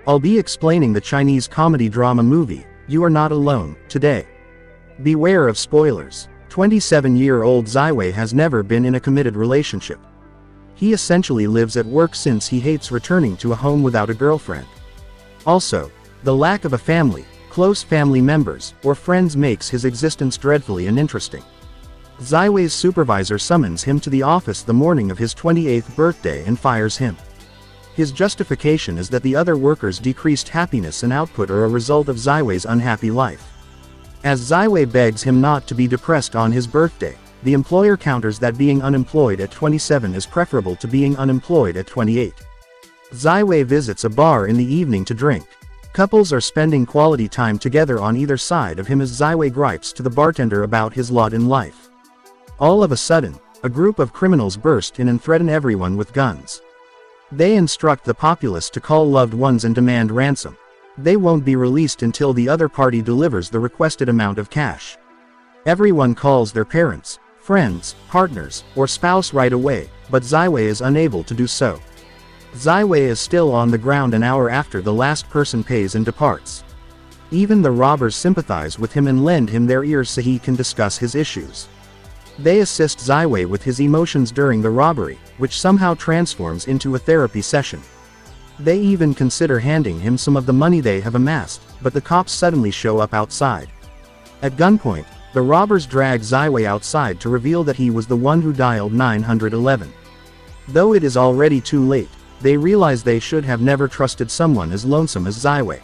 I'll be explaining the Chinese comedy drama movie, You Are Not Alone, today. Beware of spoilers. 27-year-old Ziwei has never been in a committed relationship. He essentially lives at work since he hates returning to a home without a girlfriend. Also, the lack of a family, close family members, or friends makes his existence dreadfully uninteresting. Ziwei's supervisor summons him to the office the morning of his 28th birthday and fires him. His justification is that the other workers' decreased happiness and output are a result of Ziwei's unhappy life. As Ziwei begs him not to be depressed on his birthday, the employer counters that being unemployed at 27 is preferable to being unemployed at 28. Ziwei visits a bar in the evening to drink. Couples are spending quality time together on either side of him as Ziwei gripes to the bartender about his lot in life. All of a sudden, a group of criminals burst in and threaten everyone with guns. They instruct the populace to call loved ones and demand ransom. They won't be released until the other party delivers the requested amount of cash. Everyone calls their parents, friends, partners, or spouse right away, but Ziwei is unable to do so. Ziwei is still on the ground an hour after the last person pays and departs. Even the robbers sympathize with him and lend him their ears so he can discuss his issues. They assist Ziwei with his emotions during the robbery, which somehow transforms into a therapy session. They even consider handing him some of the money they have amassed, but the cops suddenly show up outside. At gunpoint, the robbers drag Ziwei outside to reveal that he was the one who dialed 911. Though it is already too late, they realize they should have never trusted someone as lonesome as Ziwei.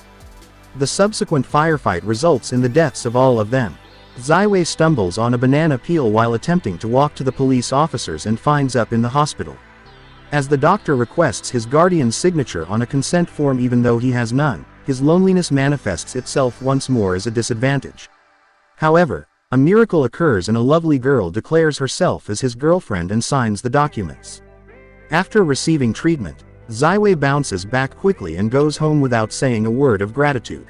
The subsequent firefight results in the deaths of all of them. Ziwei stumbles on a banana peel while attempting to walk to the police officers and finds up in the hospital. As the doctor requests his guardian's signature on a consent form even though he has none, his loneliness manifests itself once more as a disadvantage. However, a miracle occurs and a lovely girl declares herself as his girlfriend and signs the documents. After receiving treatment, Ziwei bounces back quickly and goes home without saying a word of gratitude.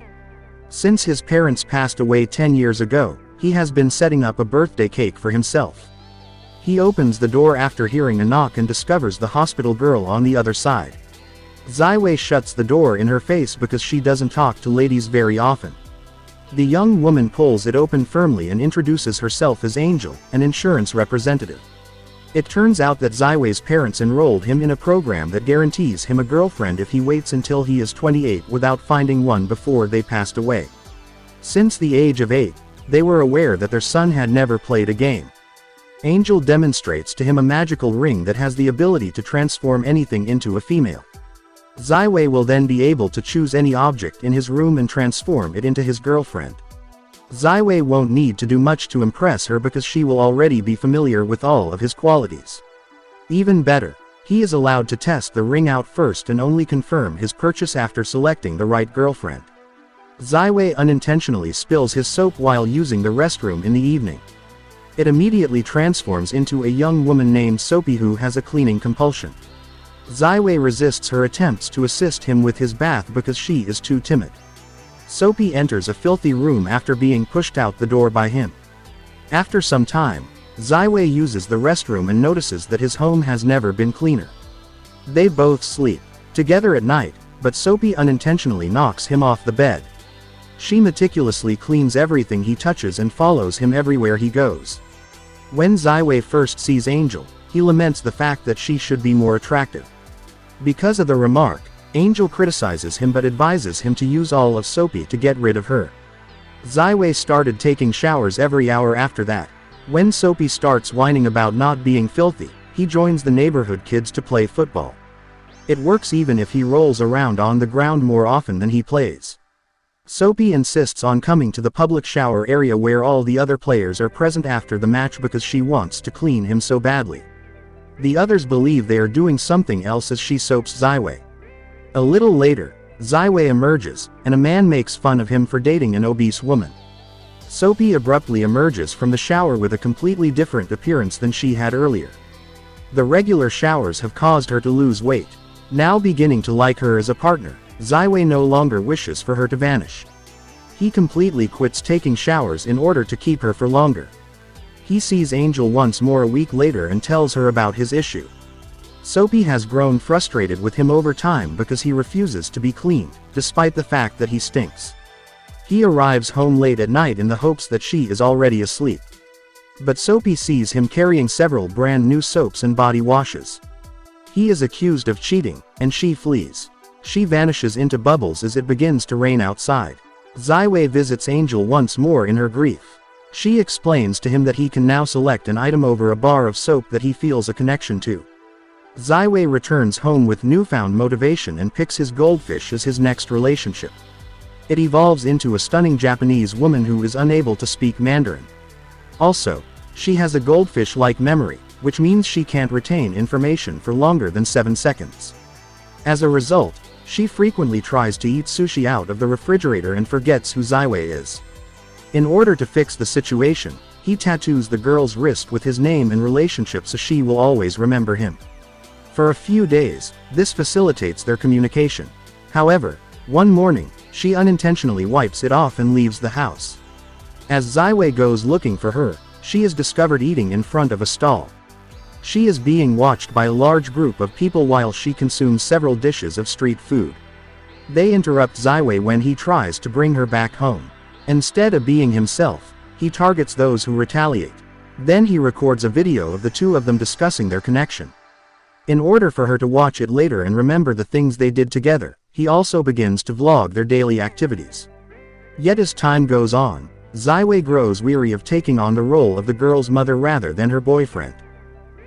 Since his parents passed away 10 years ago, he has been setting up a birthday cake for himself. He opens the door after hearing a knock and discovers the hospital girl on the other side. Ziwei shuts the door in her face because she doesn't talk to ladies very often. The young woman pulls it open firmly and introduces herself as Angel, an insurance representative. It turns out that Ziwei's parents enrolled him in a program that guarantees him a girlfriend if he waits until he is 28 without finding one before they passed away. Since the age of 8, they were aware that their son had never played a game. Angel demonstrates to him a magical ring that has the ability to transform anything into a female. Ziwei will then be able to choose any object in his room and transform it into his girlfriend. Ziwei won't need to do much to impress her because she will already be familiar with all of his qualities. Even better, he is allowed to test the ring out first and only confirm his purchase after selecting the right girlfriend. Ziwei unintentionally spills his soap while using the restroom in the evening. It immediately transforms into a young woman named Soapy who has a cleaning compulsion. Ziwei resists her attempts to assist him with his bath because she is too timid. Soapy enters a filthy room after being pushed out the door by him. After some time, Ziwei uses the restroom and notices that his home has never been cleaner. They both sleep together at night, but Soapy unintentionally knocks him off the bed. She meticulously cleans everything he touches and follows him everywhere he goes. When Ziwei first sees Angel, he laments the fact that she should be more attractive. Because of the remark, Angel criticizes him but advises him to use all of Soapy to get rid of her. Ziwei started taking showers every hour after that. When Soapy starts whining about not being filthy, he joins the neighborhood kids to play football. It works even if he rolls around on the ground more often than he plays. Soapy insists on coming to the public shower area where all the other players are present after the match because she wants to clean him so badly. The others believe they are doing something else as she soaps Ziwei. A little later, Ziwei emerges, and a man makes fun of him for dating an obese woman. Soapy abruptly emerges from the shower with a completely different appearance than she had earlier. The regular showers have caused her to lose weight. Now beginning to like her as a partner, Ziwei no longer wishes for her to vanish. He completely quits taking showers in order to keep her for longer. He sees Angel once more a week later and tells her about his issue. Soapy has grown frustrated with him over time because he refuses to be cleaned, despite the fact that he stinks. He arrives home late at night in the hopes that she is already asleep. But Soapy sees him carrying several brand new soaps and body washes. He is accused of cheating, and she flees. She vanishes into bubbles as it begins to rain outside. Ziwei visits Angel once more in her grief. She explains to him that he can now select an item over a bar of soap that he feels a connection to. Ziwei returns home with newfound motivation and picks his goldfish as his next relationship. It evolves into a stunning Japanese woman who is unable to speak Mandarin. Also, she has a goldfish-like memory, which means she can't retain information for longer than 7 seconds. As a result, she frequently tries to eat sushi out of the refrigerator and forgets who Ziwei is. In order to fix the situation, he tattoos the girl's wrist with his name and relationship so she will always remember him. For a few days, this facilitates their communication. However, one morning, she unintentionally wipes it off and leaves the house. As Ziwei goes looking for her, she is discovered eating in front of a stall. She is being watched by a large group of people while she consumes several dishes of street food. They interrupt Ziwei when he tries to bring her back home. Instead of being himself, he targets those who retaliate. Then he records a video of the two of them discussing their connection. In order for her to watch it later and remember the things they did together, he also begins to vlog their daily activities. Yet as time goes on, Ziwei grows weary of taking on the role of the girl's mother rather than her boyfriend.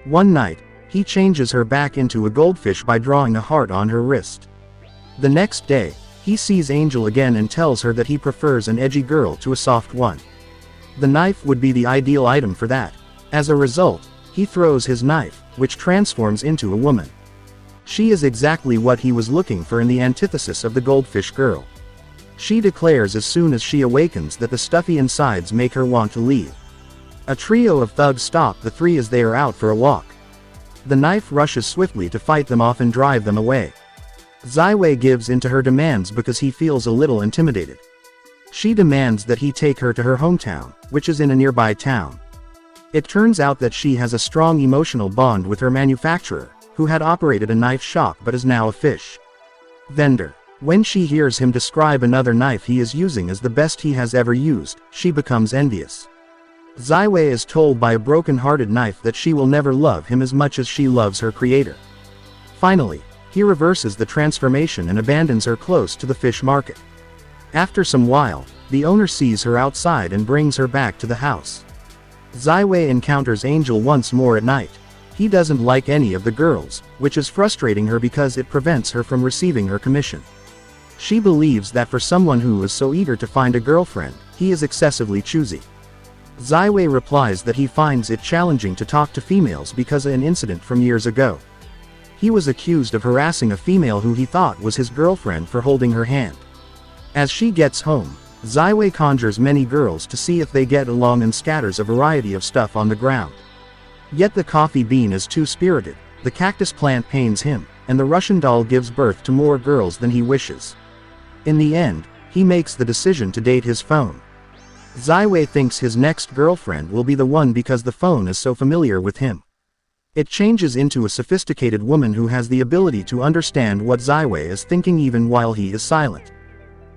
One night, he changes her back into a goldfish by drawing a heart on her wrist. The next day, he sees Angel again and tells her that he prefers an edgy girl to a soft one. The knife would be the ideal item for that. As a result, he throws his knife, which transforms into a woman. She is exactly what he was looking for in the antithesis of the goldfish girl. She declares as soon as she awakens that the stuffy insides make her want to leave. A trio of thugs stop the three as they are out for a walk. The knife rushes swiftly to fight them off and drive them away. Ziwei gives in to her demands because he feels a little intimidated. She demands that he take her to her hometown, which is in a nearby town. It turns out that she has a strong emotional bond with her manufacturer, who had operated a knife shop but is now a fish vendor. When she hears him describe another knife he is using as the best he has ever used, she becomes envious. Ziwei is told by a broken-hearted knife that she will never love him as much as she loves her creator. Finally, he reverses the transformation and abandons her close to the fish market. After some while, the owner sees her outside and brings her back to the house. Ziwei encounters Angel once more at night. He doesn't like any of the girls, which is frustrating her because it prevents her from receiving her commission. She believes that for someone who is so eager to find a girlfriend, he is excessively choosy. Ziwei replies that he finds it challenging to talk to females because of an incident from years ago. He was accused of harassing a female who he thought was his girlfriend for holding her hand. As she gets home, Ziwei conjures many girls to see if they get along and scatters a variety of stuff on the ground. Yet the coffee bean is too spirited, the cactus plant pains him, and the Russian doll gives birth to more girls than he wishes. In the end, he makes the decision to date his phone. Ziwei thinks his next girlfriend will be the one because the phone is so familiar with him. It changes into a sophisticated woman who has the ability to understand what Ziwei is thinking even while he is silent.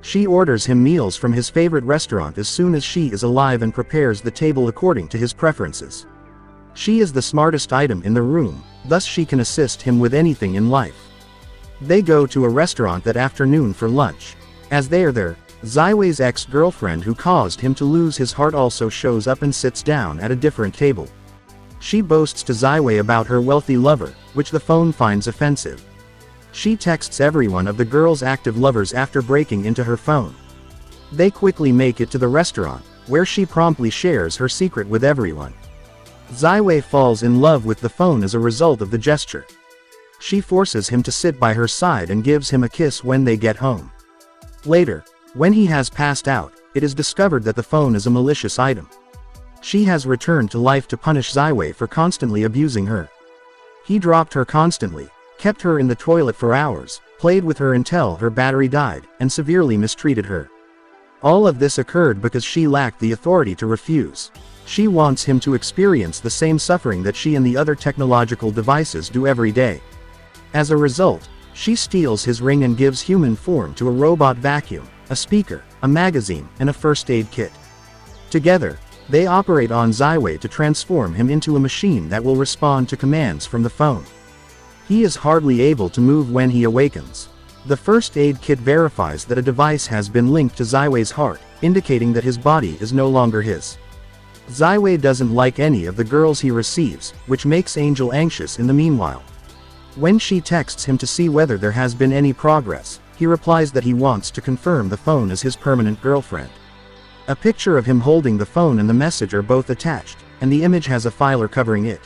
She orders him meals from his favorite restaurant as soon as she is alive and prepares the table according to his preferences. She is the smartest item in the room, thus she can assist him with anything in life. They go to a restaurant that afternoon for lunch. As they are there, Ziwei's ex-girlfriend who caused him to lose his heart also shows up and sits down at a different table. She boasts to Ziwei about her wealthy lover, which the phone finds offensive. She texts everyone of the girl's active lovers after breaking into her phone. They quickly make it to the restaurant, where she promptly shares her secret with everyone. Ziwei falls in love with the phone as a result of the gesture. She forces him to sit by her side and gives him a kiss when they get home. Later, when he has passed out, it is discovered that the phone is a malicious item. She has returned to life to punish Ziwei for constantly abusing her. He dropped her constantly, kept her in the toilet for hours, played with her until her battery died, and severely mistreated her. All of this occurred because she lacked the authority to refuse. She wants him to experience the same suffering that she and the other technological devices do every day. As a result, she steals his ring and gives human form to a robot vacuum, a speaker, a magazine, and a first aid kit. Together, they operate on Ziwei to transform him into a machine that will respond to commands from the phone. He is hardly able to move when he awakens. The first aid kit verifies that a device has been linked to Ziwei's heart, indicating that his body is no longer his. Ziwei doesn't like any of the girls he receives, which makes Angel anxious in the meanwhile. When she texts him to see whether there has been any progress, he replies that he wants to confirm the phone as his permanent girlfriend. A picture of him holding the phone and the message are both attached, and the image has a filer covering it.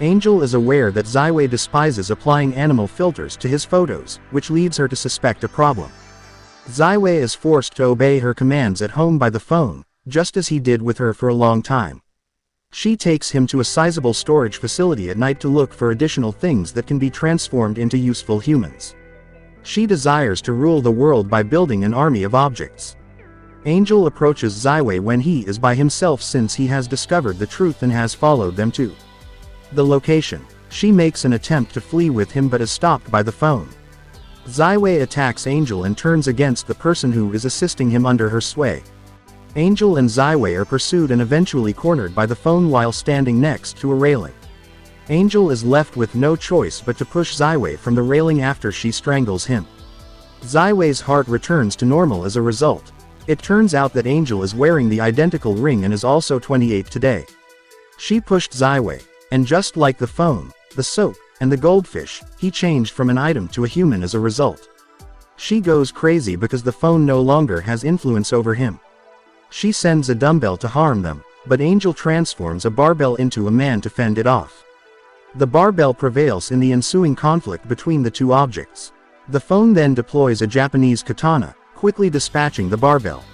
Angel is aware that Ziwei despises applying animal filters to his photos, which leads her to suspect a problem. Ziwei is forced to obey her commands at home by the phone, just as he did with her for a long time. She takes him to a sizable storage facility at night to look for additional things that can be transformed into useful humans. She desires to rule the world by building an army of objects. Angel approaches Ziwei when he is by himself since he has discovered the truth and has followed them to the location. She makes an attempt to flee with him but is stopped by the phone. Ziwei attacks Angel and turns against the person who is assisting him under her sway. Angel and Ziwei are pursued and eventually cornered by the phone while standing next to a railing. Angel is left with no choice but to push Ziwei from the railing after she strangles him. Ziwei's heart returns to normal as a result. It turns out that Angel is wearing the identical ring and is also 28 today. She pushed Ziwei, and just like the phone, the soap, and the goldfish, he changed from an item to a human as a result. She goes crazy because the phone no longer has influence over him. She sends a dumbbell to harm them, but Angel transforms a barbell into a man to fend it off. The barbell prevails in the ensuing conflict between the two objects. The phone then deploys a Japanese katana, quickly dispatching the barbell.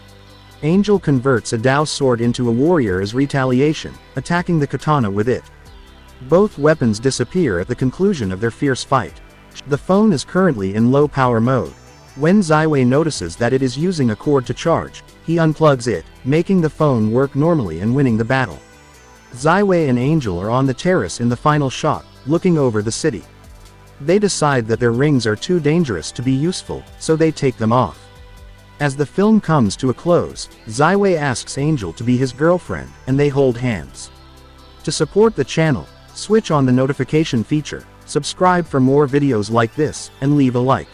Angel converts a Dao sword into a warrior as retaliation, attacking the katana with it. Both weapons disappear at the conclusion of their fierce fight. The phone is currently in low power mode. When Ziwei notices that it is using a cord to charge, he unplugs it, making the phone work normally and winning the battle. Ziwei and Angel are on the terrace in the final shot, looking over the city. They decide that their rings are too dangerous to be useful, so they take them off. As the film comes to a close, Ziwei asks Angel to be his girlfriend, and they hold hands. To support the channel, switch on the notification feature, subscribe for more videos like this, and leave a like.